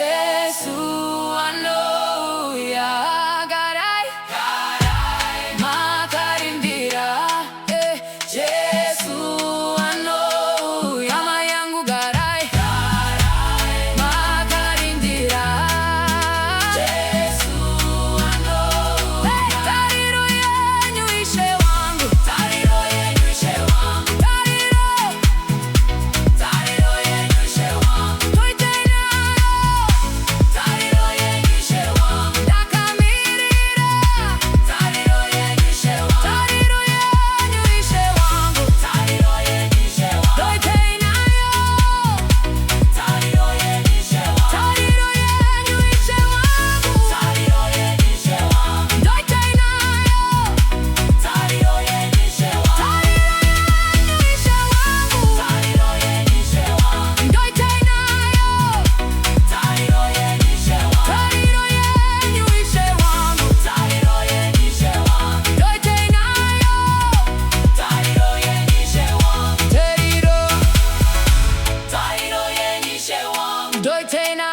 Jesu anoya garai makarindira Jesu anoya ama yangu garai makarindira Jesu anoya tariro yenyu ishe wangu tariro yenyu ishe wangu tariro yenyu ishe wangu toitena tariro yenyu ishe wangu ndakamirira tariro yenyu ishe wangu tariro yenyu ishe wangu tariro yenyu ishe wangu toitena tariro yenyu ishe wangu tariro yenyu ishe wangu tariro yenyu ishe wangu toitena tariro yenyu ishe wangu tariro yenyu ishe wangu tariro yenyu ishe wangu toitena tariro yenyu ishe wangu tariro yenyu ishe wangu tariro yenyu ishe wangu toitena tariro yenyu ishe wangu tariro yenyu ishe wangu toitena